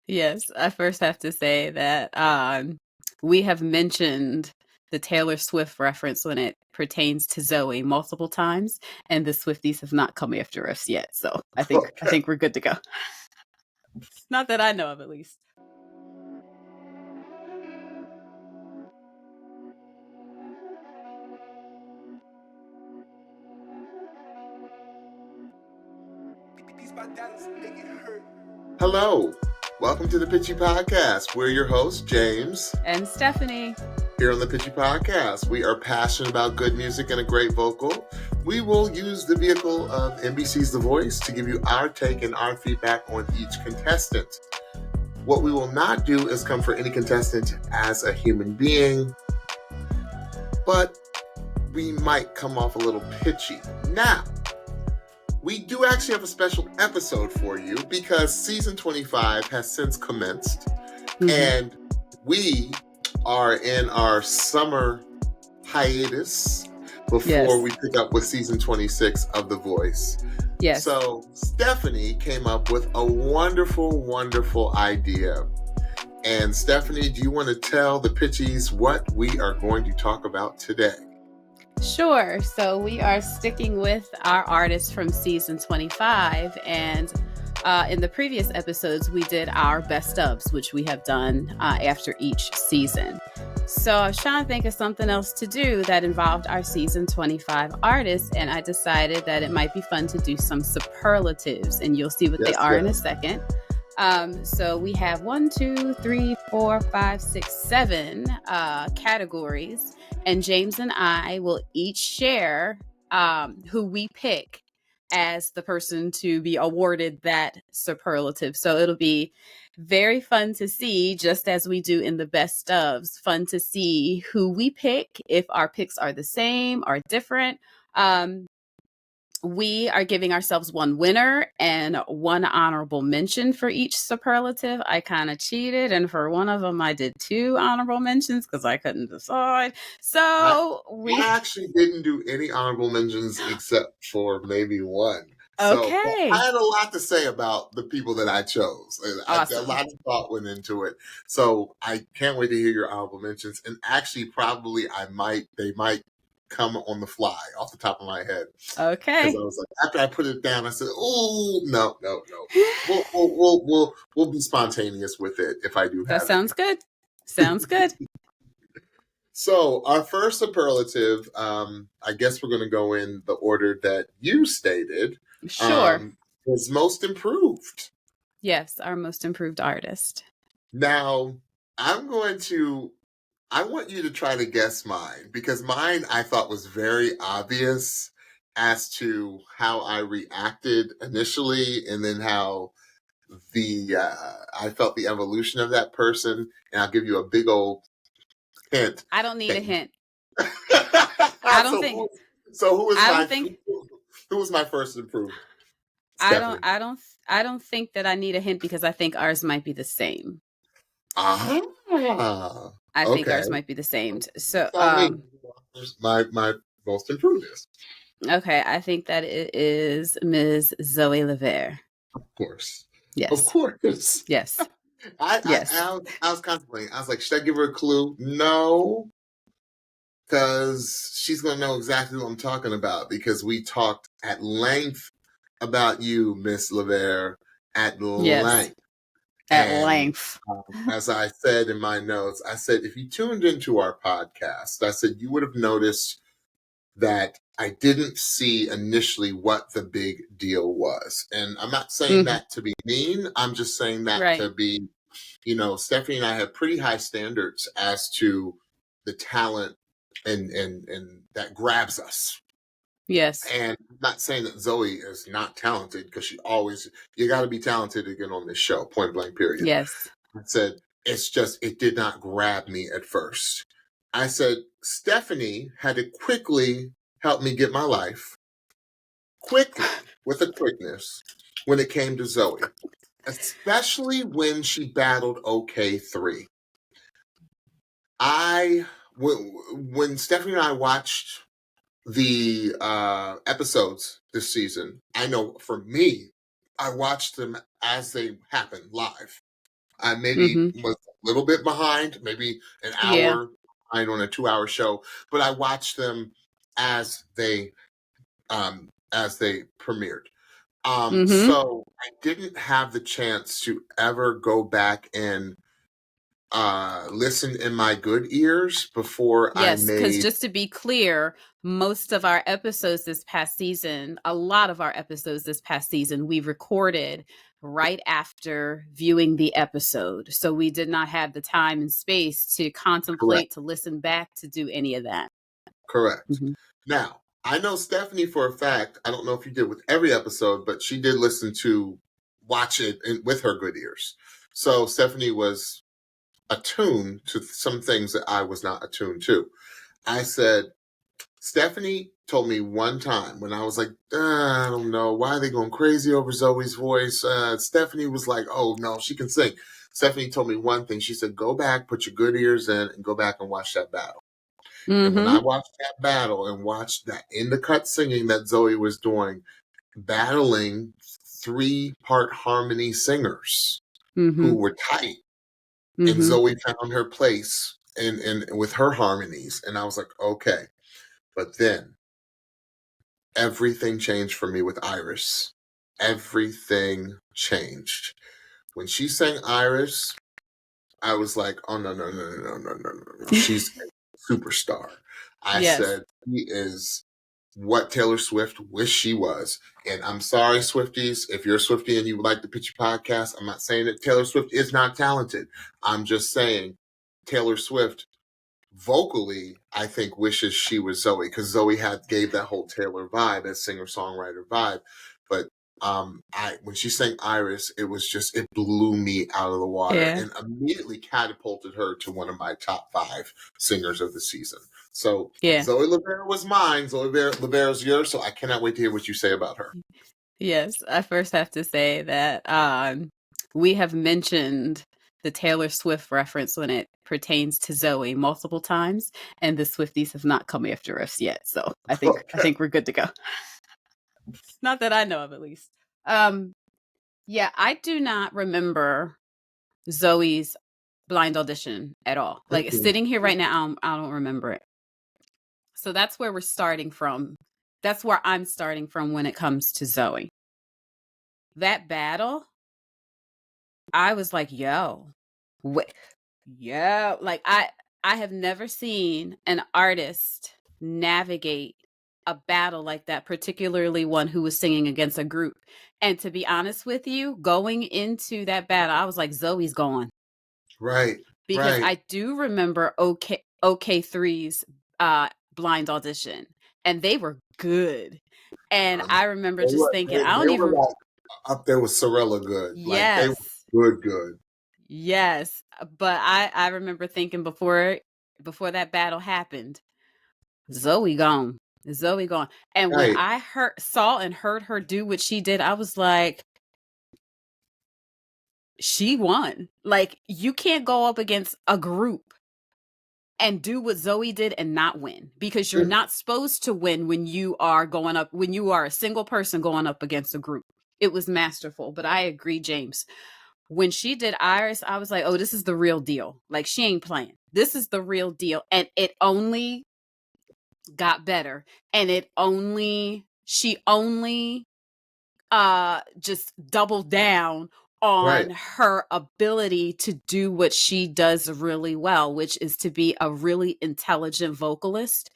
Yes, I first have to say that we have mentioned the Taylor Swift reference when it pertains to Zoe multiple times, and the Swifties have not come after us yet. So I Okay. think we're good to go. Not that I know of, at least. Hello. Welcome to the Pitchy Podcast. We're your hosts, James and Stephanie. Here on the Pitchy Podcast, we are passionate about good music and a great vocal. We will use the vehicle of NBC's The Voice to give you our take and our feedback on each contestant. What we will not do is come for any contestant as a human being, but we might come off a little pitchy. Now, we do actually have a special episode for you because season 25 has since commenced, and we are in our summer hiatus before we pick up with season 26 of The Voice. Yes. So Stephanie came up with a wonderful, wonderful idea. And Stephanie, do you want to tell the pitchies what we are going to talk about today? Sure. So we are sticking with our artists from season 25. And in the previous episodes, we did our best ofs, which we have done after each season. So I was trying to think of something else to do that involved our season 25 artists. And I decided that it might be fun to do some superlatives. And you'll see what they are in a second. So we have 1, 2, 3, 4, 5, 6, 7 categories. And James and I will each share who we pick as the person to be awarded that superlative. So it'll be very fun to see, just as we do in the best ofs, fun to see who we pick, if our picks are the same or different. We are giving ourselves one winner and one honorable mention for each superlative. I kind of cheated, and for one of them, I did 2 honorable mentions because I couldn't decide. So I actually didn't do any honorable mentions except for maybe one. So okay. I had a lot to say about the people that I chose. Awesome. A lot of thought went into it. So I can't wait to hear your honorable mentions. And actually, probably they might come on the fly off the top of my head. Okay. Because I was like, after I put it down, I said, "Oh, no. We'll be spontaneous with it if I do have that. Sounds good. Sounds good. So our first superlative, I guess we're going to go in the order that you stated. Sure. Was most improved. Yes, our most improved artist. Now, I want you to try to guess mine, because mine I thought was very obvious as to how I reacted initially, and then how I felt the evolution of that person. And I'll give you a big old hint. I don't need a hint. I don't think. So who was my first improved? Stephanie? I don't think that I need a hint, because I think ours might be the same. I think ours might be the same. So my most improved is. Okay, I think that it is Ms. Zoe Levere. Of course. Yes. Of course. Yes. I was contemplating. I was like, should I give her a clue? No. Because she's going to know exactly what I'm talking about, because we talked at length about you, Miss Levere, at length. At length. As I said in my notes, I said, if you tuned into our podcast, I said, you would have noticed that I didn't see initially what the big deal was. And I'm not saying that to be mean. I'm just saying that to be, Stephanie and I have pretty high standards as to the talent and that grabs us. Yes. And I'm not saying that Zoe is not talented, because you got to be talented to get on this show, point blank, period. Yes. I said, it did not grab me at first. I said, Stephanie had to quickly help me get my life, with a quickness, when it came to Zoe, especially when she battled OK3. When Stephanie and I watched the episodes this season, I know for me, I watched them as they happened live. I maybe Mm-hmm. was a little bit behind, maybe an Yeah. hour behind on a 2-hour show, but I watched them as they premiered. Mm-hmm. So I didn't have the chance to ever go back and listen in my good ears before I Yes, because made. just to be clear, most of our episodes this past season, a lot of our episodes this past season, we recorded right after viewing the episode. So we did not have the time and space to Correct. contemplate, to listen back, to do any of that. Correct. Mm-hmm. Now, I know Stephanie for a fact, I don't know if you did with every episode, but she did watch it with her good ears. So Stephanie was attuned to some things that I was not attuned to. I said, Stephanie told me one time when I was like, I don't know, why are they going crazy over Zoe's voice? Stephanie was like, oh, no, she can sing. Stephanie told me one thing. She said, go back, put your good ears in, and go back and watch that battle. And when I Mm-hmm. watched that battle and watched that in the cut singing that Zoe was doing, battling 3-part harmony singers Mm-hmm. who were tight, and Mm-hmm. Zoe found her place in with her harmonies, and I was like, okay. But then everything changed for me with Iris. Everything changed when she sang Iris. I was like, oh no no no no no no no no no! She's a superstar. I Yes. said she is what Taylor Swift wished she was. And I'm sorry, Swifties, if you're a Swiftie and you would like to pitch a podcast, I'm not saying that Taylor Swift is not talented. I'm just saying Taylor Swift vocally, I think, wishes she was Zoe, because Zoe gave that whole Taylor vibe, that singer-songwriter vibe. But when she sang Iris, it blew me out of the water Yeah. and immediately catapulted her to one of my top 5 singers of the season. So Yeah. Zoe Lavera was mine. Zoe Lavera's yours. So I cannot wait to hear what you say about her. Yes. I first have to say that we have mentioned the Taylor Swift reference when it pertains to Zoe multiple times, and the Swifties have not come after us yet. So I Okay. think we're good to go. Not that I know of, at least. Yeah, I do not remember Zoe's blind audition at all. Like Mm-mm. sitting here right now, I don't remember it. So that's where we're starting from. That's where I'm starting from when it comes to Zoe. That battle, I was like, yo, wait, yeah, like I have never seen an artist navigate a battle like that, particularly one who was singing against a group. And to be honest with you, going into that battle, I was like, Zoe's gone. Right. Because Right. I do remember OK3's blind audition, and they were good. And Um, I remember just thinking, I they don't were even. like up there with Sorella good. Like they were Yes, good, good. yes. But I remember thinking before that battle happened, Zoe gone. Zoe gone. And when Right. I saw and heard her do what she did, I was like, she won. Like, you can't go up against a group and do what Zoe did and not win, because you're not supposed to win when you are a single person going up against a group. It was masterful. But I agree, James. When she did Iris, I was like, oh, this is the real deal. Like, she ain't playing. This is the real deal. And it only got better. And she only just doubled down Right. on her ability to do what she does really well, which is to be a really intelligent vocalist.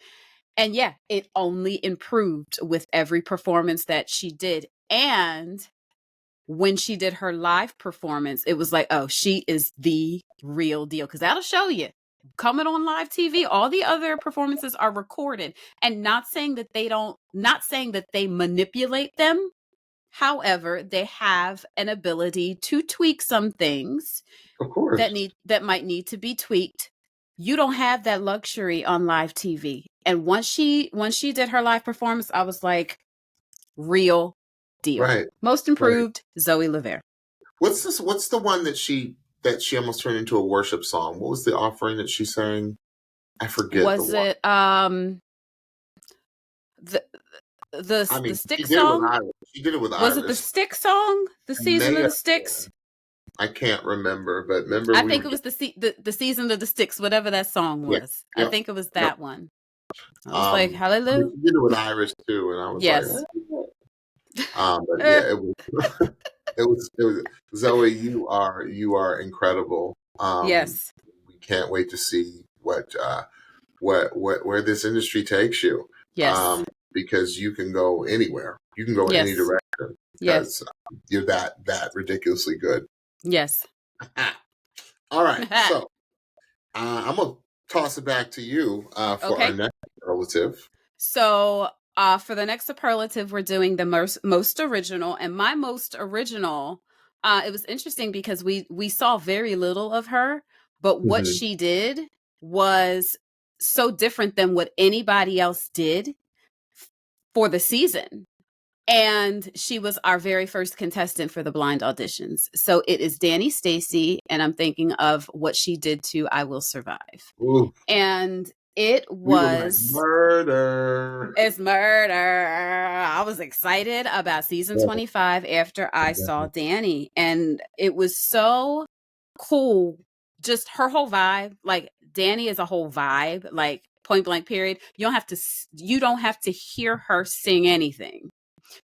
And yeah, it only improved with every performance that she did. And when she did her live performance, it was like, oh, she is the real deal. Because that'll show you. Coming on live TV, all the other performances are recorded. And not saying that they manipulate them. However, they have an ability to tweak some things Of course. that might need to be tweaked. You don't have that luxury on live TV. And once she did her live performance, I was like, real deal. Right. Most Right. improved, Zoe Lavere. What's the one that she almost turned into a worship song? What was the offering that she sang? I forget the Was one. it the I the mean, she stick did it with song? Iris. She did it with Was it the Iris. stick song? The It season may of have the sticks? I can't remember, but remember I we think were it was the season of the sticks, whatever that song yeah, was. I yep, think it was yep. that one. I was like, I hallelujah. mean, you know, with Irish too, and I was like, Yes. but yeah, it was, it was Zoe. You are incredible. Yes. We can't wait to see what where this industry takes you. Yes. Because you can go anywhere. You can go in any Yes. direction Yes. because you're that ridiculously good. Yes. All right, so I'm gonna toss it back to you for our Okay. next relative. So for the next superlative, we're doing the most original, and my most original. It was interesting because we saw very little of her, but what Mhm. she did was so different than what anybody else did for the season. And she was our very first contestant for the blind auditions. So it is Danny Stacy, and I'm thinking of what she did to I Will Survive. Ooh, And it we were like was murder. it's murder. I was excited about season Yeah, 25 after I saw Danny, and it was so cool. Just her whole vibe, like Danny is a whole vibe, like point blank period. You don't have to hear her sing anything.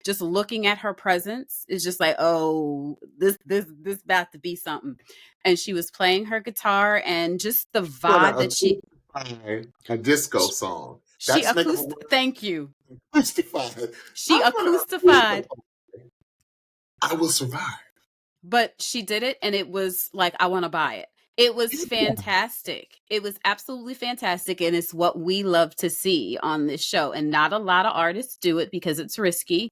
Just looking at her presence is just like, oh, this about to be something. And she was playing her guitar, and just the what vibe that a disco song. she That's making a thank you. mystified. She I'm gonna acoustic. acoustified, I will survive. but she did it, and it was like, I want to buy it. It was fantastic. It was absolutely fantastic, and it's what we love to see on this show. And not a lot of artists do it because it's risky.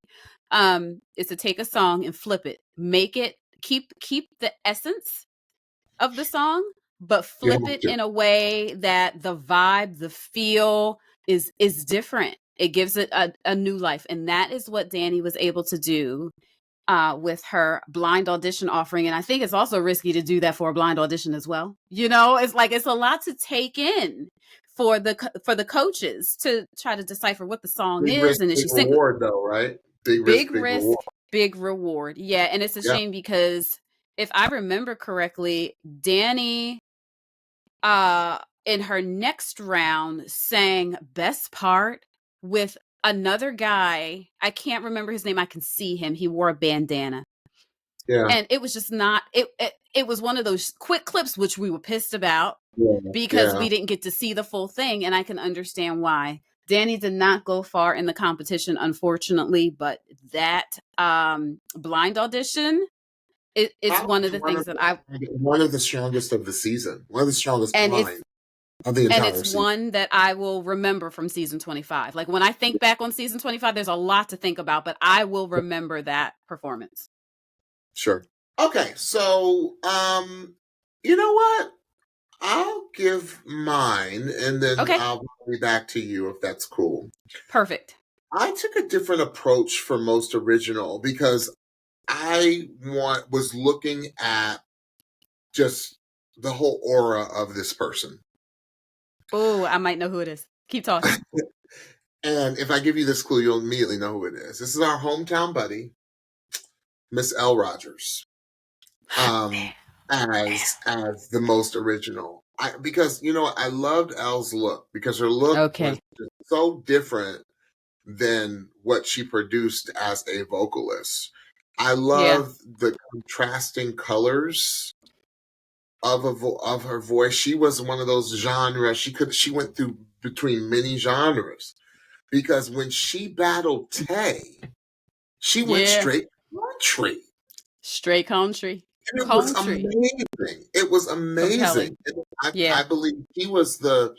Is to take a song and flip it, make it keep the essence of the song, but You flip have it to. in a way that the vibe, the feel is different. It gives it a new life, and that is what Danny was able to do with her blind audition offering. And I think it's also risky to do that for a blind audition as well. You know, it's like it's a lot to take in for the coaches to try to decipher what the song Big risk, is, and then big she sing reward, though, right? Big risk, big big reward. risk, big reward. Yeah, and it's a Yeah, shame because if I remember correctly, Danny in her next round sang best part with another guy. I can't remember his name. I can see him. He wore a bandana. yeah, And it was just not it was one of those quick clips which we were pissed about yeah, because yeah. we didn't get to see the full thing, and I can understand why. Danny did not go far in the competition, unfortunately, but that blind audition it's Probably one of the things that I one of the strongest of the season. One of the strongest and blind of the it's entire season. one that I will remember from season 25. Like when I think back on season 25, there's a lot to think about, but I will remember that performance. Sure. Okay, so you know what? I'll give mine, and then Okay, I'll be back to you if that's cool. perfect. I took a different approach for most original because I was looking at just the whole aura of this person. Oh, I might know who it is. Keep talking. And if I give you this clue, you'll immediately know who it is. This is our hometown buddy, Miss L. Rogers, um, as the most original. Because you know what? I loved Elle's look because her look was Okay. just so different than what she produced as a vocalist. I Yeah. love the contrasting colors of her voice. She was one of those genres. She went through between many genres because when she battled Tay, she went Yeah. straight country. Straight country. And it was Country. amazing. It was amazing. Compelling. And Yeah. I believe she was the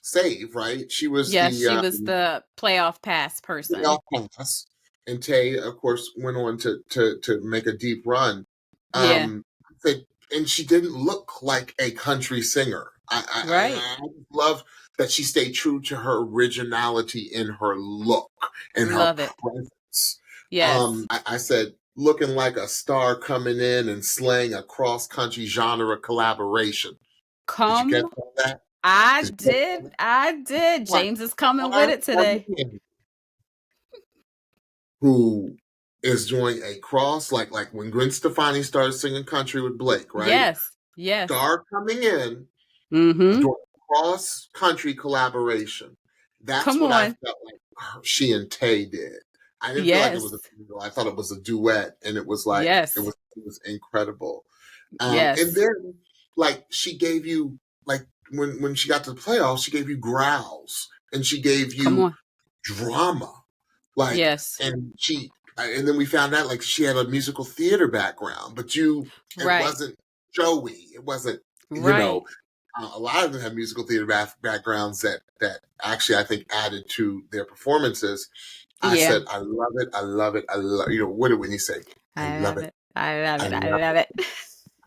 save, right? She was Yes, the she was the playoff pass person. playoff pass. And Tay, of course, went on to make a deep run. Yeah. Said, and she didn't look like a country singer. Right. I love that she stayed true to her originality in her look and her Love it. presence. Yes. I said, looking like a star coming in and slaying a cross country genre collaboration. Did you get Come. that? I Did you get did. I did. that? James is coming with Star it today. who is doing a cross, like when Gwen Stefani started singing country with Blake, right? Yes. Yes. Star coming in, Mm-hmm. doing cross country collaboration. That's Come what I on. felt like she and Tay did. I didn't feel like it was a Yes. single. I thought it was a duet, and it was like Yes. it was incredible. And Yes. then like she gave you like when she got to the playoffs, she gave you growls and she gave Come you on. drama. Like Yes. and then we found out like she had a musical theater background, but it Right. wasn't showy. It wasn't, you know, Right. a lot of them have musical theater backgrounds that actually I think added to their performances. I Yeah. said, I love it. I love it. I love, what did Whitney say? I I love love it. it. I love I it. I love love it. it.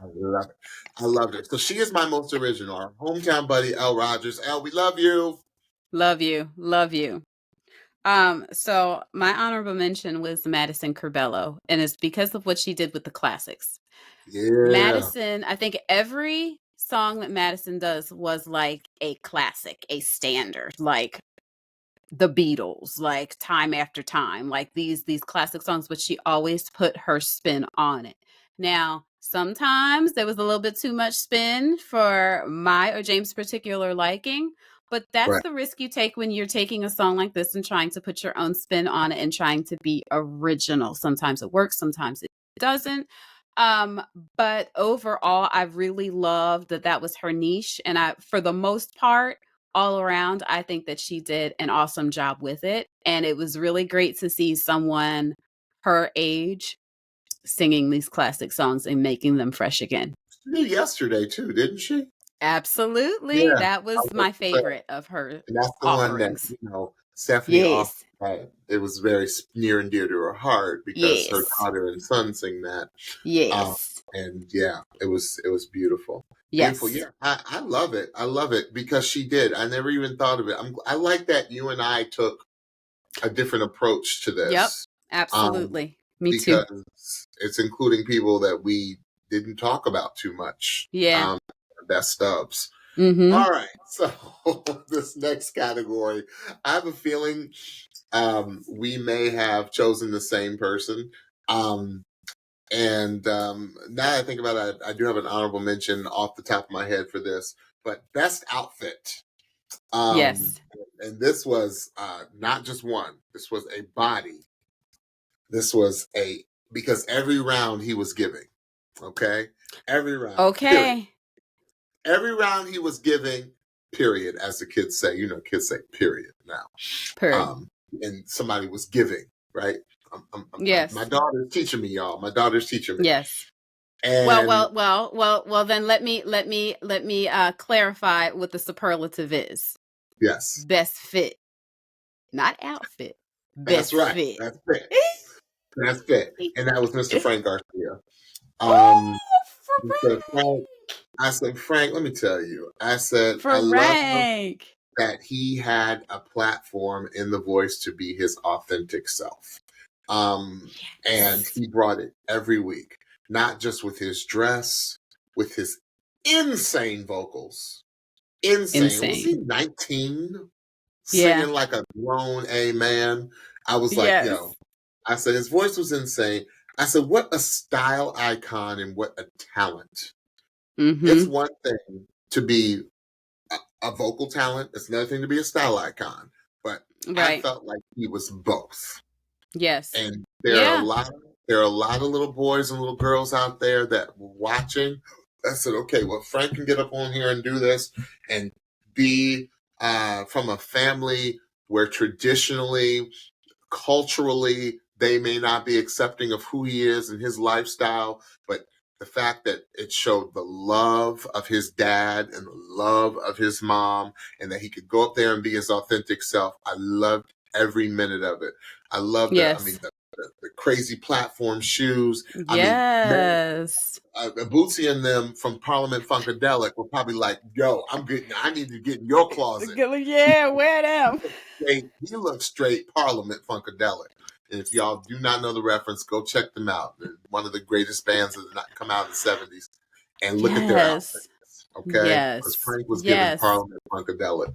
I love it. I loved it. So she is my most original. Our hometown buddy, L. Rogers. L, we love you. Love you. Love you. So my honorable mention was Madison Curbelo, and it's because of what she did with the classics. Yeah. Madison, I think every song that Madison does was like a classic, a standard, like the Beatles, like Time After Time, like these classic songs, but she always put her spin on it. Now, sometimes there was a little bit too much spin for my or James' particular liking, but that's Right. the risk you take when you're taking a song like this and trying to put your own spin on it and trying to be original. Sometimes it works, sometimes it doesn't. Um, but overall, I really loved that was her niche, and for the most part, all around, I think that she did an awesome job with it. And it was really great to see someone her age singing these classic songs and making them fresh again. She did yesterday too, didn't she? Absolutely. Yeah. That I was was about my to say, favorite of her and that's the one that, offerings. Stephanie off Yes. it was very near and dear to her heart because her Yes. daughter and son sing that. Um, Yes. and yeah, it was beautiful. Beautiful. Yes. Yeah. I love it. I love it because she did. I never even thought of it. I like that you and I took a different approach to Yep. this. Um, Absolutely. Me too. because it's including people that we didn't talk about too much. Yeah. Best stubs. Mm-hmm. All right. So this next category, I have a feeling we may have chosen the same person. And now that I think about it, I do have an honorable mention off the top of my head for this, but best outfit. Um, Yes. and this was not just one. This was a body. This was because every round he was giving. Okay, every round. Period. Okay. Every round he was giving. Period, as the kids say. Kids say period now. Period. And somebody was giving, right? My Yes. daughter's teaching me, y'all. My daughter's teaching me. Yes. And Well. Then let me clarify what the superlative is. yes, Best fit, not outfit. that's Best right. fit. That's fit. That's fit. And that was Mr. Frank Garcia. Oh, Mr. Frank, I said, Frank, let me tell you. I said, I love Frank. that he had a platform in The Voice to be his authentic self. And Yes. he brought it every week, not just with his dress, with his insane vocals. Insane. Was he 19 Yeah. singing like a grown A man? I was like, Yes. yo, I said, his voice was insane. I said, what a style icon and what a talent. Mm-hmm. It's one thing to be a vocal talent. It's another thing to be a style icon. But I Right. felt like he was both. Yes. And there are a lot of little boys and little girls out there that were watching. I said, okay, well, Frank can get up on here and do this and be from a family where traditionally, culturally, they may not be accepting of who he is and his lifestyle, but the fact that it showed the love of his dad and the love of his mom, and that he could go up there and be his authentic self. I loved every minute of it. I loved it. I mean, Yes. the crazy platform shoes. I mean, Yes. Bootsy and them from Parliament Funkadelic were probably like, "Yo, I need to get in your closet." Yeah, wear them. He looks straight Parliament Funkadelic. And if y'all do not know the reference, go check them out. They're one of the greatest bands that have not come out in the 70s. And look at their outfits, okay? Yes. Because Frank was giving Parliament Funkadelic.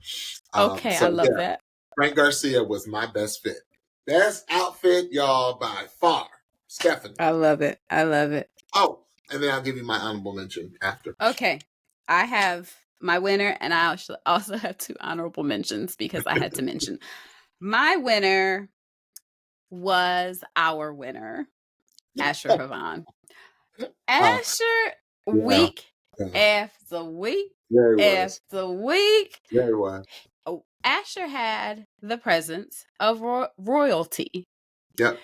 Okay, I love that. Frank Garcia was my best fit. Best outfit, y'all, by far. Stephanie. I love it. I love it. Oh, and then I'll give you my honorable mention after. Okay. I have my winner, and I also have 2 honorable mentions because I had to mention. My winner was our winner, Asher Havan. Oh, Asher, yeah. week after week Very was. after week. Very was. Oh, Asher had the presence of royalty. Yep.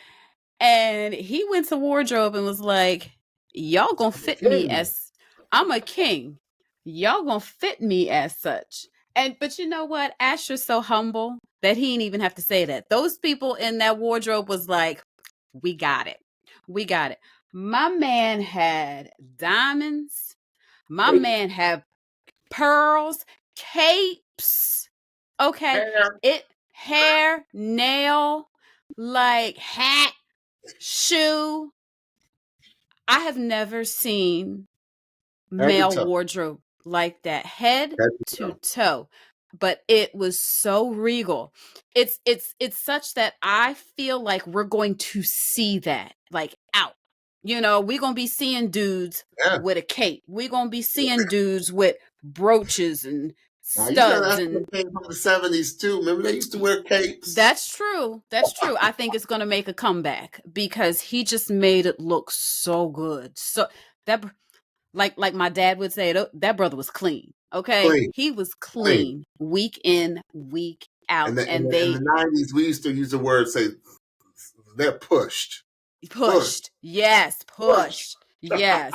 And he went to wardrobe and was like, y'all gonna fit me as I'm a king. Y'all gonna fit me as such. But you know what? Asher's so humble that he didn't even have to say that. Those people in that wardrobe was like, we got it. We got it. My man had diamonds. My man had pearls, capes. Okay. Hair, nail, like hat, shoe. I have never seen male wardrobe like that, head to toe. But it was so regal. It's such that I feel like we're going to see that like out. You know, we're gonna be seeing dudes with a cape. We're gonna be seeing dudes with brooches and studs and came from the 70s too. Remember they used to wear capes? That's true. That's true. I think it's gonna make a comeback because he just made it look so good. So that like my dad would say, that brother was clean. Okay. Clean. He was clean week in, week out. And in the 90s, we used to use the word say they're pushed. Yes, pushed. Yes.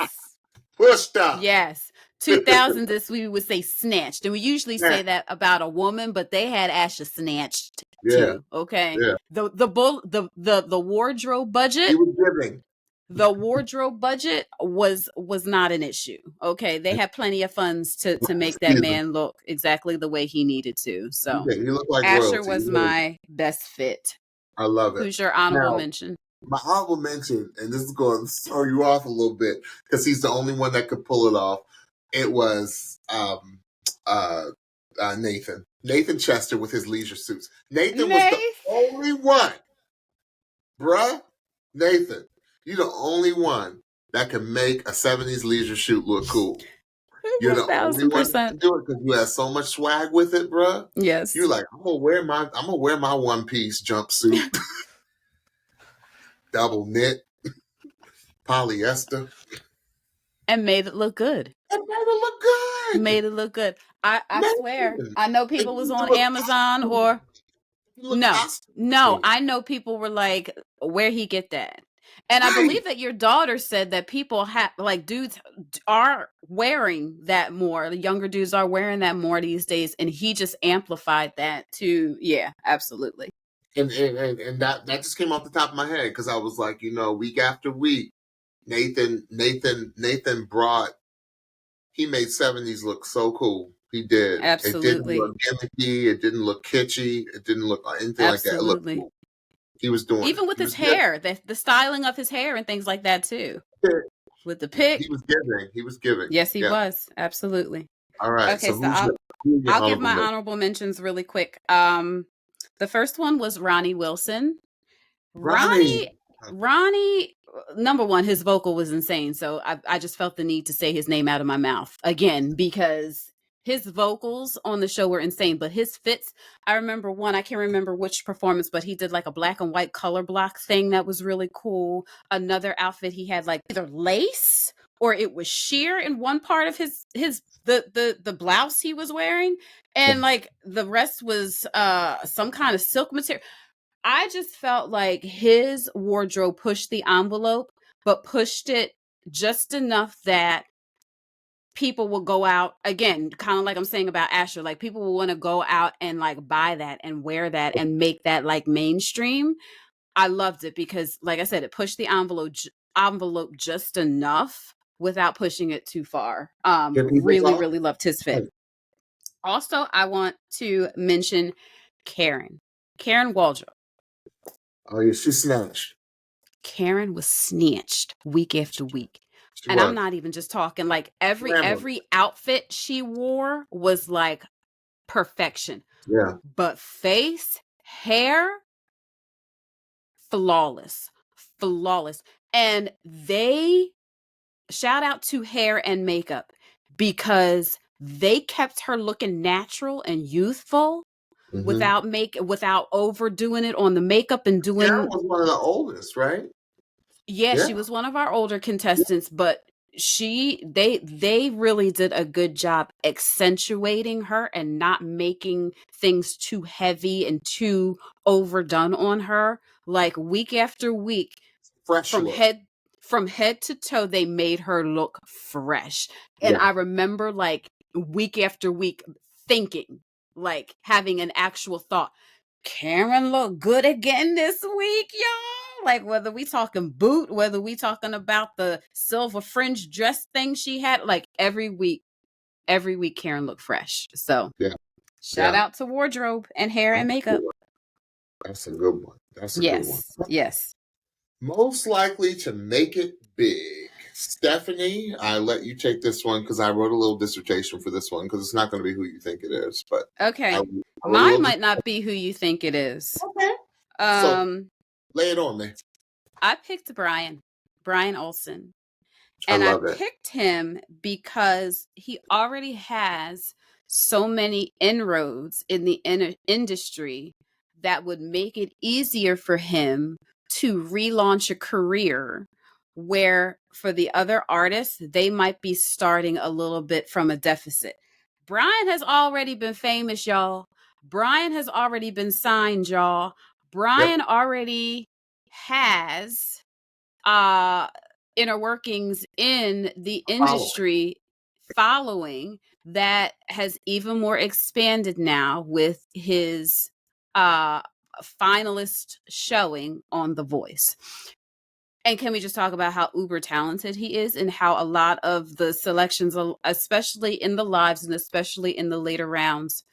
Pushed up. Yes. 2000s, we would say snatched. And we usually say that about a woman, but they had Asher snatched too. Okay. Yeah. The wardrobe budget. He was giving. The wardrobe budget was not an issue. Okay. They had plenty of funds to make that man look exactly the way he needed to. So he looked like Asher royalty. was my best fit. I love it. Who's your honorable mention? My honorable mention, and this is going to throw you off a little bit because he's the only one that could pull it off. It was Nathan. Nathan Chester with his leisure suits. Nathan was the only one. Bruh, Nathan, you're the only one that can make a 70s leisure suit look cool. You're the only one that can do it because you have so much swag with it, bruh. Yes. You're like, I'm gonna wear my one-piece jumpsuit. Double knit, polyester. And made it look good. Made it look good. I swear. I know people was on Amazon or no. I know people were like, where he get that? And I believe that your daughter said that people have like dudes are wearing that more. The younger dudes are wearing that more these days, and he just amplified that too. Yeah, absolutely. And that just came off the top of my head because I was like, week after week, Nathan brought. He made 70s look so cool. He did. Absolutely. It didn't look gimmicky. It didn't look kitschy. It didn't look anything like that. It looked cool. He was doing even with his hair, the styling of his hair and things like that too. With the pick, he was giving. He was giving. Yes, he was. Absolutely. All right. Okay, so I'll give my honorable mentions really quick. The first one was Ronnie Wilson. Ronnie, number one, his vocal was insane. So I just felt the need to say his name out of my mouth again because his vocals on the show were insane. But his fits, I remember one, I can't remember which performance, but he did like a black and white color block thing that was really cool. Another outfit, he had like either lace or it was sheer in one part of the blouse he was wearing. And like the rest was some kind of silk material. I just felt like his wardrobe pushed the envelope, but pushed it just enough that people will go out again, kind of like I'm saying about Asher, like people will want to go out and like buy that and wear that and make that like mainstream. I loved it because like I said, it pushed the envelope just enough without pushing it too far. Really loved his fit. Also, I want to mention Karen Waldrop. Oh, yeah, she snatched. Karen was snatched week after week. And I'm not even just talking like every outfit she wore was like perfection. Yeah. But face, hair, flawless. And shout out to hair and makeup, because they kept her looking natural and youthful Mm-hmm. without overdoing it on the makeup and Karen doing. was one of the oldest, right? Yeah, Yeah. she was one of our older contestants, but they really did a good job accentuating her and not making things too heavy and too overdone on her. Like week after week, Fresh from look. head to toe, they made her look fresh. And Yeah. I remember, like, week after week, thinking, like, having an actual thought, Karen looked good again this week, y'all. Like, whether we talking boot, whether we talking about the silver fringe dress thing she had, like, every week Karen looked fresh. So Yeah. shout Yeah. out to wardrobe and hair and That's a good makeup. one. That's a good one. That's a good one. Yes, yes. Most likely to make it big. Stephanie, I let you take this one because I wrote a little dissertation for this one because it's not going to be who you think it is. But I, Okay. I wrote a Mine little. might not be who you think it is. Okay. So Um, lay it on me. I picked Brian Olsen. I And I love it. picked him because he already has so many inroads in the industry that would make it easier for him to relaunch a career, where for the other artists, they might be starting a little bit from a deficit. Brian has already been famous, y'all. Brian has already been signed, y'all. Yep. Brian already has uh inner workings in the Following. industry following that has even more expanded now with his uh finalist showing on The Voice. And can we just talk about how uber talented he is, and how a lot of the selections, especially in the lives and especially in the later rounds,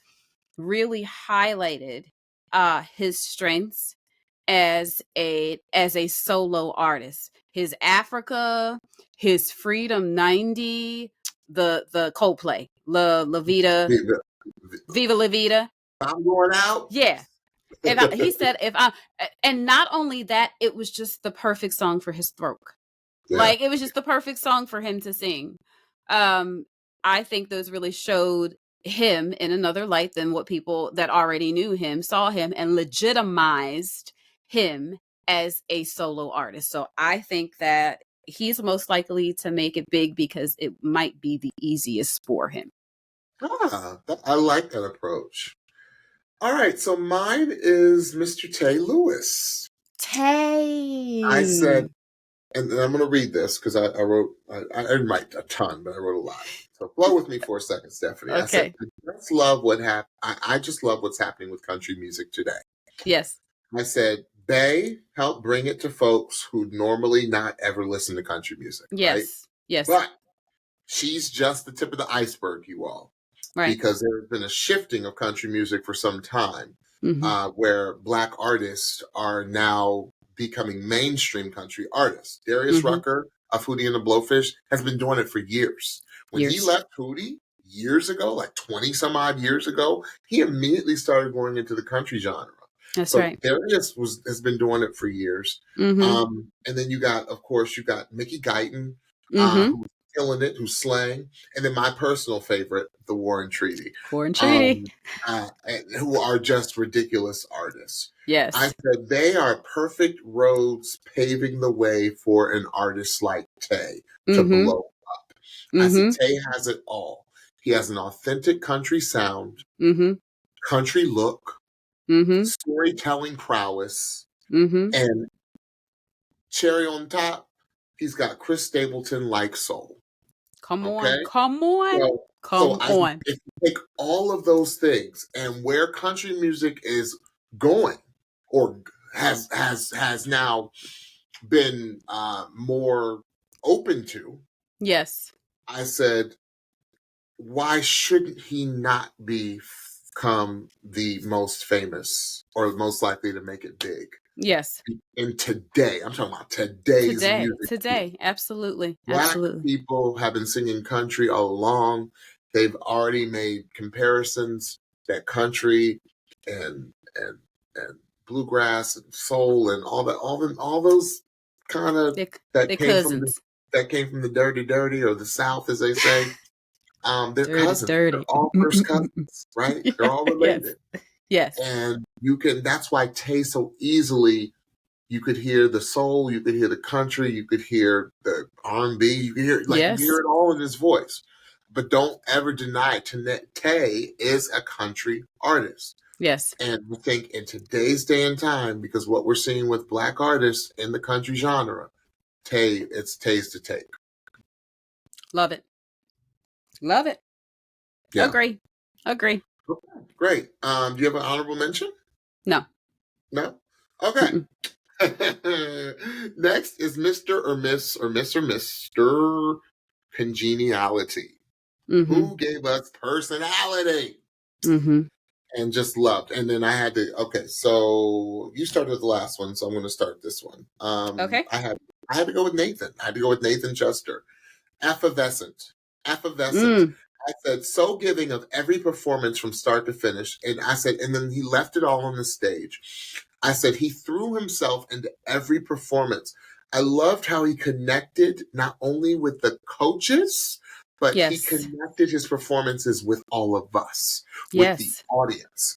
really highlighted his strengths as a solo artist. His Africa, his Freedom 90, the Coldplay, La Vida, The- Viva La Vida. I'm going out. Yeah. He said, and not only that, it was just the perfect song for his throat. Yeah. Like, it was just the perfect song for him to sing. Um, I think those really showed him in another light than what people that already knew him saw him, and legitimized him as a solo artist. So I think that he's most likely to make it big because it might be the easiest for him. I like that approach. All right. So mine is Mr. Tay Lewis. I said, Tay. and I'm going to read this because I wrote, I didn't write a ton, but I wrote a lot. So flow with me for a second, Stephanie. I said, Okay. I just love what happened. I just love what's happening with country music today. Yes. I said, Bay helped bring it to folks who'd normally not ever listen to country music, right? Yes. Yes. But she's just the tip of the iceberg, you all, Right. because there has been a shifting of country music for some time, Mm-hmm. where Black artists are now becoming mainstream country artists. Darius Mm-hmm. Rucker of Hootie and the Blowfish has been doing it for years. When he Years. left Hootie years ago, like 20 some odd years ago, he immediately started going into the country genre. That's So right. Darius has been doing it for years. Mm-hmm. And then of course, you got Mickey Guyton, Mm-hmm. who's killing it, who's slang. And then my personal favorite, the Warren Treaty, Warren Treaty. um, who are just ridiculous artists. I Yes. said they are perfect roads paving the way for an artist like Tay to Mm-hmm. blow up. I said Mm-hmm. Tay has it all. He has an authentic country sound, Mm-hmm. country look, Mm-hmm. storytelling prowess, Mm-hmm. and cherry on top, he's got Chris Stapleton like soul. Come on. Okay? Come on. So, Come on. if you take all of those things and where country music is going, or has now been more open to, Yes. I said, why shouldn't he not become the most famous or most likely to make it big? Yes. In today, I'm talking about today's Today. music. Today. Absolutely. Black Absolutely. people have been singing country all along. They've already made comparisons that country and bluegrass and soul and all those kind of They're that cousins. came from the dirty dirty or the South, as they say. They're Dirty, cousins. They're dirty. all first cousins, right? They're all Yes. related. Yes. And that's why Tay so easily, you could hear the soul, you could hear the country, you could hear the R&B, you could hear Yes. it all in his voice. But don't ever deny Tay is a country artist. Yes. And I think in today's day and time, because what we're seeing with Black artists in the country genre, it's Tay's to take. Love it. Love it. Yeah. Agree. Okay, great. Do you have an honorable mention? No. No? Okay. Next is Mr. or Miss or Miss or Mr. Congeniality. Mm-hmm. Who gave us personality? Mm-hmm. And just loved. And then I had to, okay, so you started the last one, so I'm going to start this one. Okay. I had to go with Nathan. I had to go with Nathan Chester. Effervescent. I said, so giving of every performance from start to finish. And I said, and then he left it all on the stage. I said, he threw himself into every performance. I loved how he connected not only with the coaches, but he connected his performances with all of us, with the audience.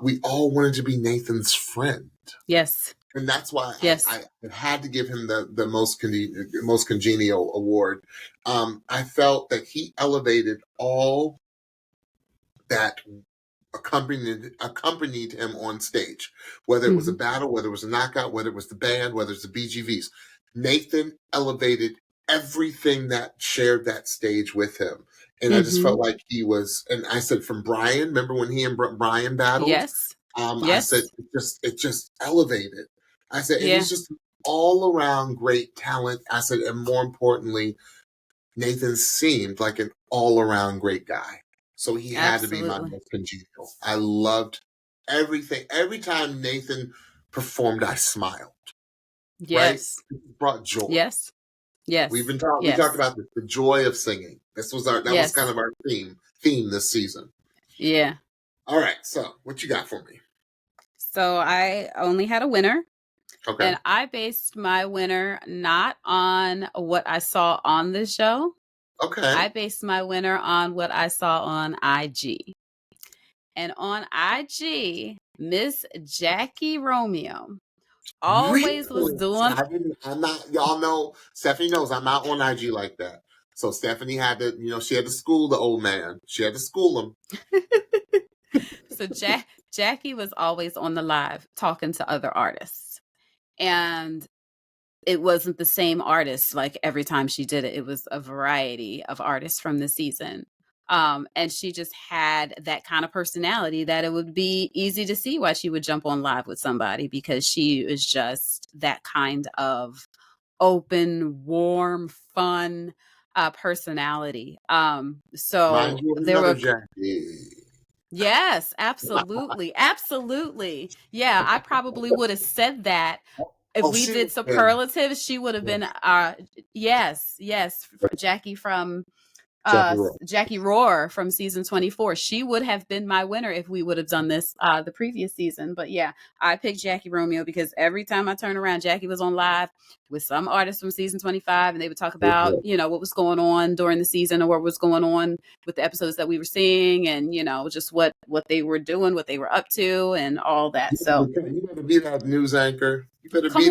We all wanted to be Nathan's friend. Yes. And that's why I had to give him the most congenial award. I felt that he elevated all that accompanied him on stage, whether it was a battle, whether it was a knockout, whether it was the band, whether it's the BGVs. Nathan elevated everything that shared that stage with him. And I just felt like he was, and I said from Brian, remember when he and Brian battled? Yes. I said, it just elevated. I said, and he's just all around great talent. I said, and more importantly, Nathan seemed like an all around great guy. So he had to be my most congenial. I loved everything. Every time Nathan performed, I smiled. Yes. Right? It brought joy. Yes. Yes. We talked about this, the joy of singing. This was was kind of our theme this season. Yeah. All right. So what you got for me? So I only had a winner. Okay. And I based my winner not on what I saw on the show. Okay. I based my winner on what I saw on IG. And on IG, Miss Jackie Romeo always was doing. I'm not, y'all know, Stephanie knows I'm not on IG like that. So Stephanie had to, she had to school the old man. She had to school him. So Jackie was always on the live talking to other artists. And it wasn't the same artist like every time she did it. It was a variety of artists from the season. And she just had that kind of personality that it would be easy to see why she would jump on live with somebody, because she is just that kind of open, warm, fun personality. So there were Jackie. Yes, absolutely. Absolutely. Yeah, I probably would have said that if we did superlatives. She would have been yes, Jackie from Jackie Roar from season 24. She would have been my winner if we would have done this the previous season. But yeah, I picked Jackie Romeo because every time I turn around, Jackie was on live with some artists from season 25, and they would talk about, what was going on during the season, or what was going on with the episodes that we were seeing, and, just what they were doing, what they were up to, and all that. So you better be that news anchor. You better be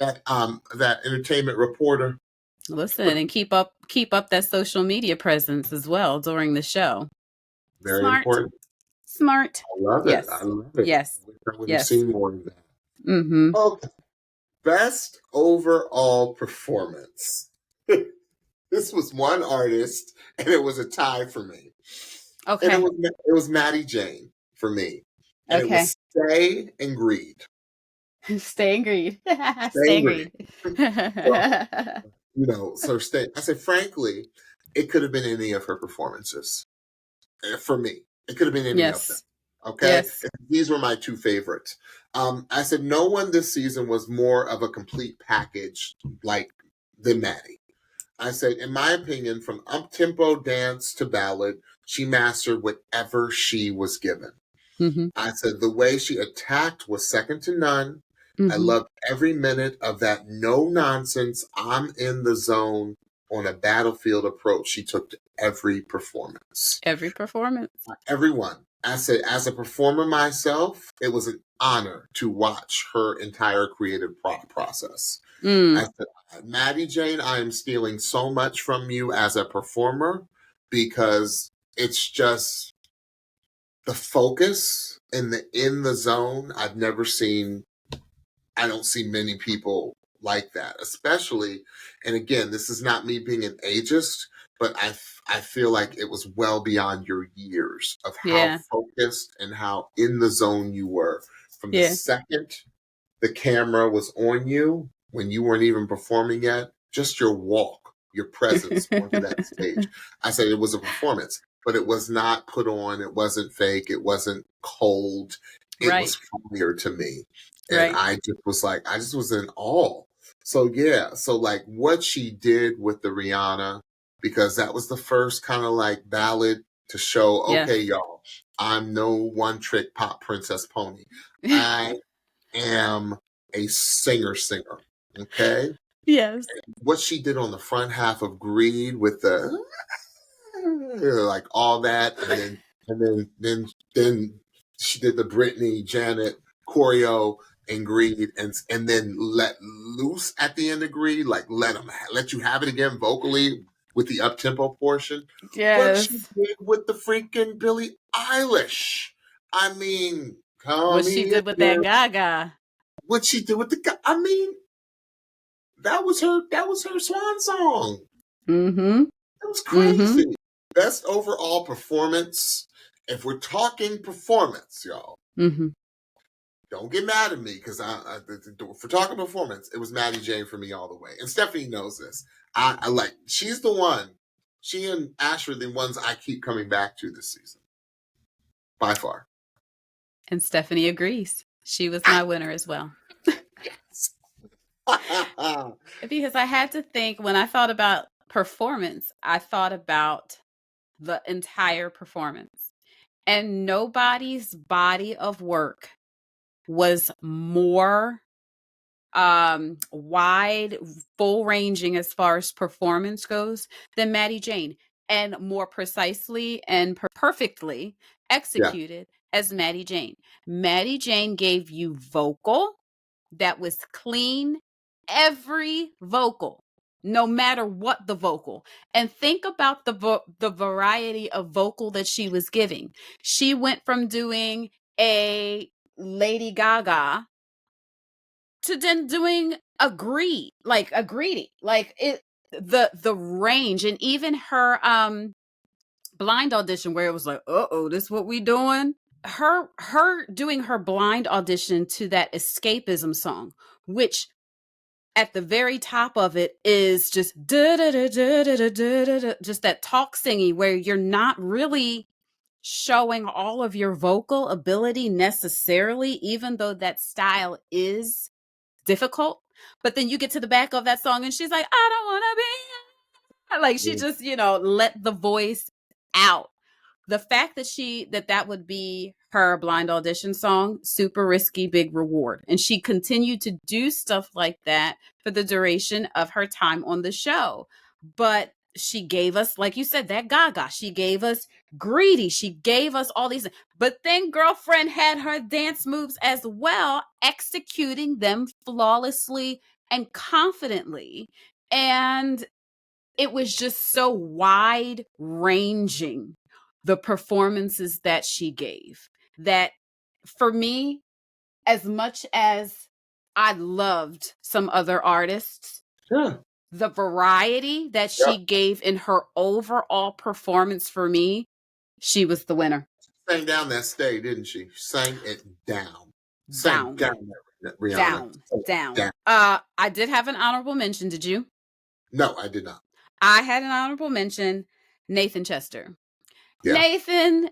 that entertainment reporter. Listen, and keep up that social media presence as well during the show. Very important. Smart. I love it. Yes. I love it. Yes. I would have seen more of that. Mm-hmm. Okay. Best overall performance. This was one artist, and it was a tie for me. Okay. And it was Maddie Jane for me. And it was Stay and Greed. Stay and Greed. Stay and Greed. So Stay. I said, frankly, it could have been any of her performances. For me, it could have been any of them. Okay. Yes. These were my two favorites. I said, no one this season was more of a complete package than Maddie. I said, in my opinion, from up-tempo dance to ballad, she mastered whatever she was given. Mm-hmm. I said, the way she attacked was second to none. I loved every minute of that no nonsense, I'm in the zone on a battlefield approach she took to every performance. Every performance. Everyone. As a performer myself, it was an honor to watch her entire creative process. I said, Maddie Jane, I am stealing so much from you as a performer because it's just the focus and the in the zone. I don't see many people like that, especially, and again, this is not me being an ageist, but I feel like it was well beyond your years of how Yeah. focused and how in the zone you were. From the Yeah. second the camera was on you, when you weren't even performing yet, just your walk, your presence onto that stage. I said it was a performance, but it was not put on. It wasn't fake. It wasn't cold. It Right. was familiar to me. And Right. I just was in awe. So yeah, so like what she did with the Rihanna, because that was the first kind of like ballad to show, Yeah. okay, y'all, I'm no one trick pop princess pony. I am a singer. Okay? Yes. What she did on the front half of Greed with the like all that, and then she did the Britney Janet choreo and Greed, and then let loose at the end of Greed, like let you have it again vocally with the up tempo portion. What she Yes. did with the freaking Billie Eilish. I mean, call What she me if did with that you're Gaga. what she did with the guy. I mean, that was her swan song. Mm-hmm. It was Mm-hmm. crazy. Best overall performance. If we're talking performance, y'all, Mm-hmm. don't get mad at me because if we're talking performance, it was Maddie Jane for me all the way. And Stephanie knows this. I like she's the one. She and Asher are the ones I keep coming back to this season, by far. And Stephanie agrees. She was my winner as well. Because I had to think, when I thought about performance, I thought about the entire performance. And nobody's body of work was more wide, full ranging as far as performance goes than Maddie Jane, and more precisely and perfectly Yeah. executed as Maddie Jane. Maddie Jane gave you vocal that was clean, every vocal, no matter what the vocal. And think about the variety of vocal that she was giving. She went from doing a Lady Gaga to then doing a greedy, like it, the range, and even her blind audition where it was like, uh-oh, this what we doing. Her doing her blind audition to that escapism song, which at the very top of it is just just that talk singing where you're not really showing all of your vocal ability necessarily, even though that style is difficult. But then you get to the back of that song and she's like, I don't want to be like, she just, let the voice out. The fact that that would be her blind audition song, super risky, big reward. And she continued to do stuff like that for the duration of her time on the show. But she gave us, like you said, that Gaga. She gave us Greedy. She gave us all these. But then Girlfriend had her dance moves as well, executing them flawlessly and confidently. And it was just so wide ranging, the performances that she gave, that for me, as much as I loved some other artists, Yeah. the variety that Yeah. she gave in her overall performance, for me, she was the winner. Sang down that stay, didn't she? Sang it down. Sang down that Rihanna. Down. I did have an honorable mention. Did you? No, I did not. I had an honorable mention, Nathan Chester. Yeah. Nathan.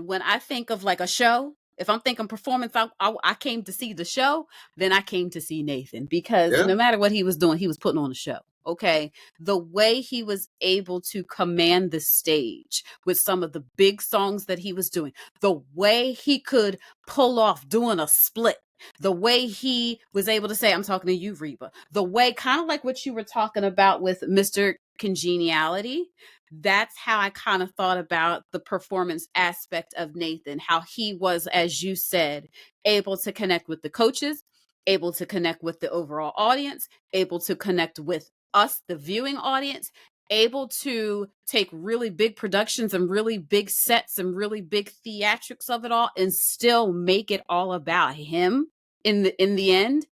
When I think of like a show, if I'm thinking performance, I came to see the show, then I came to see Nathan, because no matter what he was doing, he was putting on a show. Okay. The way he was able to command the stage with some of the big songs that he was doing, the way he could pull off doing a split The way he was able to say, I'm talking to you, Reba. The way, kind of like what you were talking about with Mr. Congeniality, that's how I kind of thought about the performance aspect of Nathan, how he was, as you said, able to connect with the coaches, able to connect with the overall audience, able to connect with us, the viewing audience, able to take really big productions and really big sets and really big theatrics of it all and still make it all about him in the end.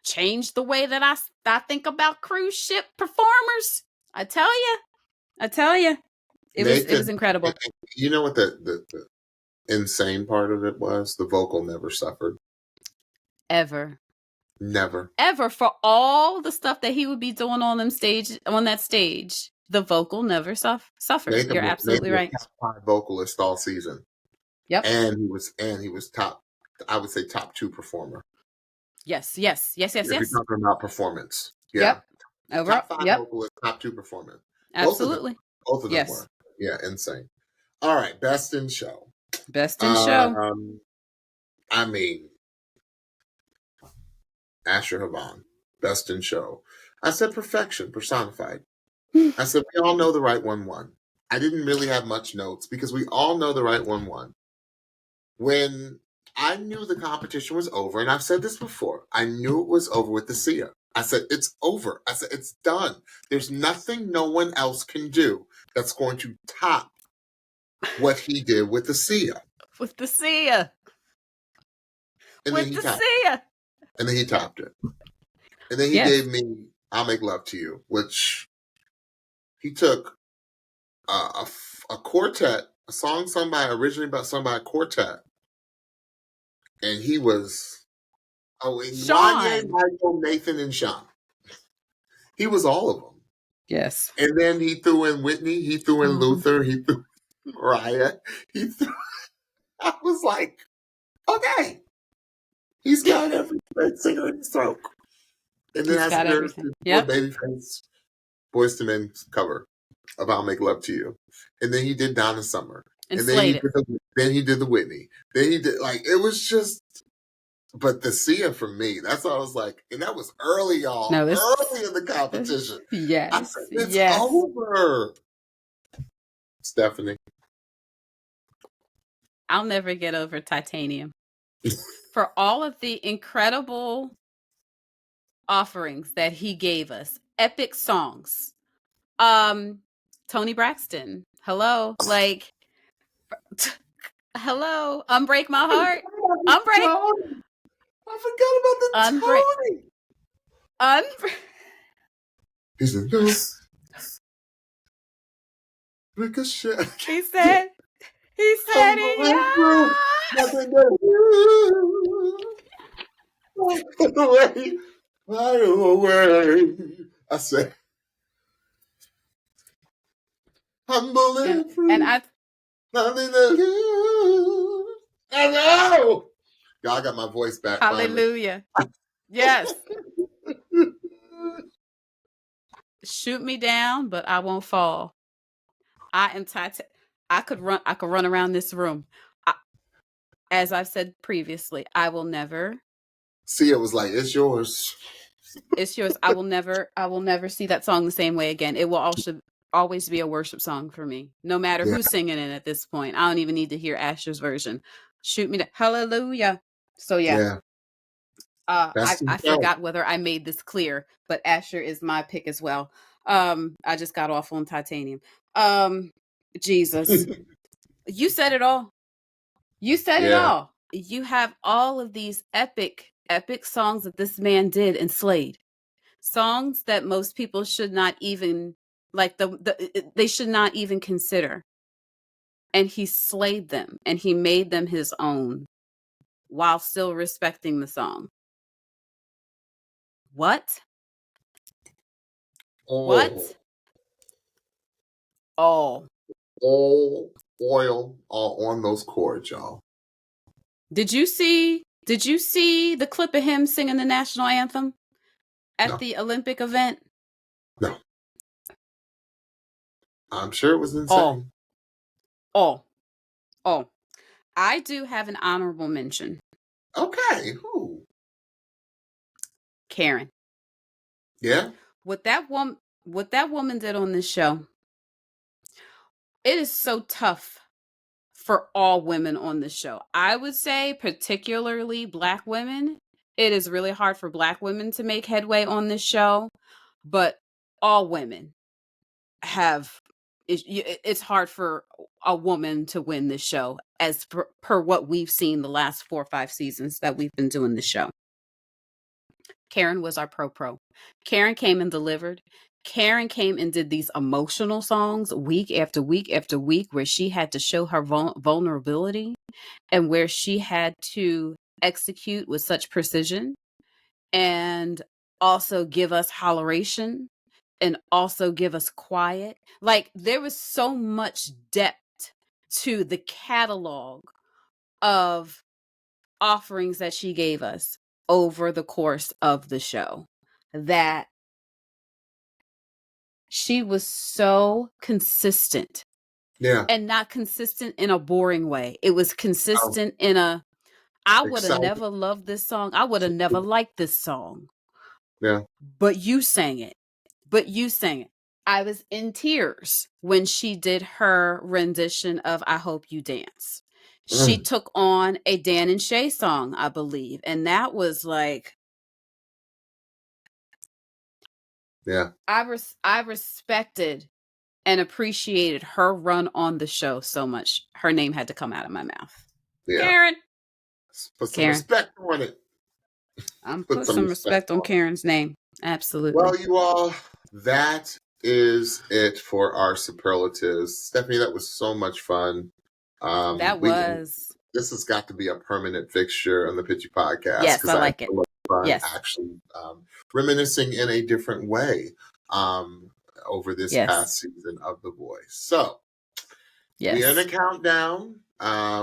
Change the way that I think about cruise ship performers. I tell you, it Nathan, was incredible. You know what the insane part of it was? The vocal never suffered. Ever. Never. Ever, for all the stuff that he would be doing on that stage, the vocal never suffered. You're absolutely right. Was top 5 vocalist all season. Yep. And he was top, I would say top 2 performer. Yes. If you're talking about performance. Yeah. Yep. Top 5 vocalist, top 2 performer. Absolutely. Both of them were. Yeah, insane. All right, best in show. Best in show. I mean, Asher Havon, best in show. I said perfection personified. I said we all know the right one won. I didn't really have much notes because we all know the right one won. When I knew the competition was over, and I've said this before, I knew it was over with the Sia. I said, it's over. I said, it's done. There's nothing no one else can do that's going to top what he did with the Sia. With the Sia. And then he topped it. And then he gave me I'll Make Love to You, which he took a quartet, a song originally sung by a quartet. And he was Wanya, Michael, Nathan, and Sean. He was all of them. Yes. And then he threw in Whitney. He threw in Luther. He threw in Mariah. I was like, okay. He's got every singer in his throat. And then got everything. Yep. Babyface Boyz II Men's cover of I'll Make Love to You. And then he did Donna Summer. And then he did the Whitney. Then he did, it was just, but the Sia for me, that's what I was like, and that was early, y'all. Early in the competition. Yes. I said, it's over. Stephanie. I'll never get over Titanium. For all of the incredible offerings that he gave us, epic songs. Tony Braxton, hello, hello, Unbreak My Heart. Unbreak. I forgot about the Tony. He said, no. Ricochet. He said it. I said, I'm bulletproof. And I know. Y'all got my voice back. Hallelujah. Yes. Shoot me down, but I won't fall. I am I could run around this room. As I've said previously, I will never. Sia was like, it's yours. It's yours. I will never see that song the same way again. It will also always be a worship song for me, no matter who's singing it at this point. I don't even need to hear Asher's version. Shoot me down. Hallelujah. So I forgot whether I made this clear, but Asher is my pick as well. I just got off on Titanium. Jesus. You said it all. You said it all. You have all of these epic songs that this man did and slayed. Songs that most people should not even they should not even consider. And he slayed them and he made them his own while still respecting the song. What? What? All oil on those chords, y'all. Did you see the clip of him singing the national anthem at the Olympic event? No. I'm sure it was insane. All. I do have an honorable mention. Okay. Who? Karen. Yeah. What that woman did on this show, it is so tough for all women on the show. I would say, particularly Black women, it is really hard for Black women to make headway on this show, but all women have it's hard for a woman to win this show as per what we've seen the last 4 or 5 seasons that we've been doing the show. Karen was our pro. Karen came and delivered. Karen came and did these emotional songs week after week after week where she had to show her vulnerability and where she had to execute with such precision and also give us holleration and also give us quiet. Like, there was so much depth to the catalog of offerings that she gave us over the course of the show that she was so consistent. Yeah. And not consistent in a boring way. It was consistent in a, I would have never loved this song. I would have never liked this song. Yeah. But you sang it. I was in tears when she did her rendition of I Hope You Dance. She took on a Dan and Shay song, I believe. And that was like, yeah. I respected and appreciated her run on the show so much. Her name had to come out of my mouth. Yeah. Karen. Put some respect on it. I'm putting some respect on Karen's name. Absolutely. Well, you all, that is it for our superlatives. Stephanie, that was so much fun. This has got to be a permanent fixture on the Pitchy Podcast. Yes, I like it. Fun actually reminiscing in a different way over this past season of The Voice. So, we're in a countdown.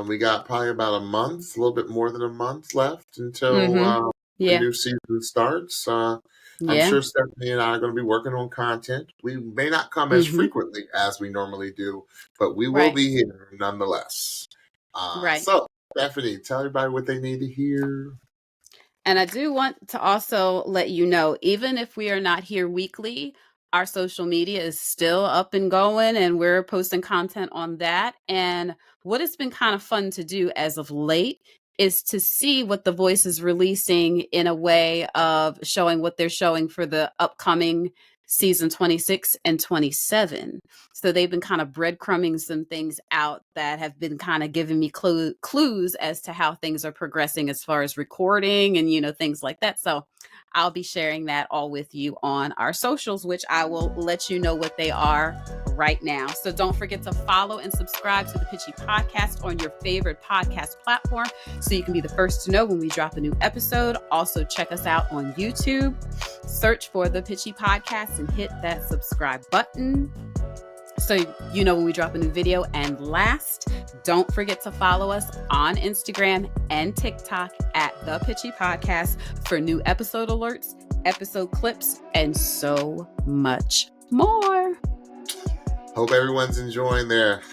We got probably about a little bit more than a month left until the new season starts. I'm sure Stephanie and I are going to be working on content. We may not come as frequently as we normally do, but we will be here nonetheless. So, Stephanie, tell everybody what they need to hear. And I do want to also let you know, even if we are not here weekly, our social media is still up and going, and we're posting content on that. And what has been kind of fun to do as of late is to see what The Voice is releasing in a way of showing what they're showing for the upcoming season 26 and 27. So they've been kind of breadcrumbing some things out that have been kind of giving me clues as to how things are progressing as far as recording and, things like that. So I'll be sharing that all with you on our socials, which I will let you know what they are right now. So don't forget to follow and subscribe to the Pitchy Podcast on your favorite podcast platform so you can be the first to know when we drop a new episode. Also, check us out on YouTube. Search for the Pitchy Podcast and hit that subscribe button so you know when we drop a new video. And last, don't forget to follow us on Instagram and TikTok at The Pitchy Podcast for new episode alerts, episode clips, and so much more. Hope everyone's enjoying their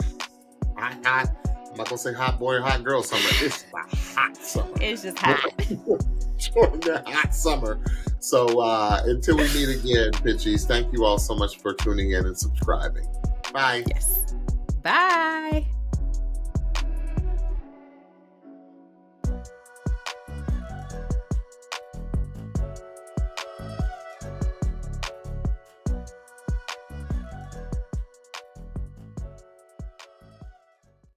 hot, I'm not going to say hot boy or hot girl summer. It's a hot summer. It's just hot. Enjoying their hot summer. So until we meet again, Pitchies, thank you all so much for tuning in and subscribing. Bye. Yes. Bye.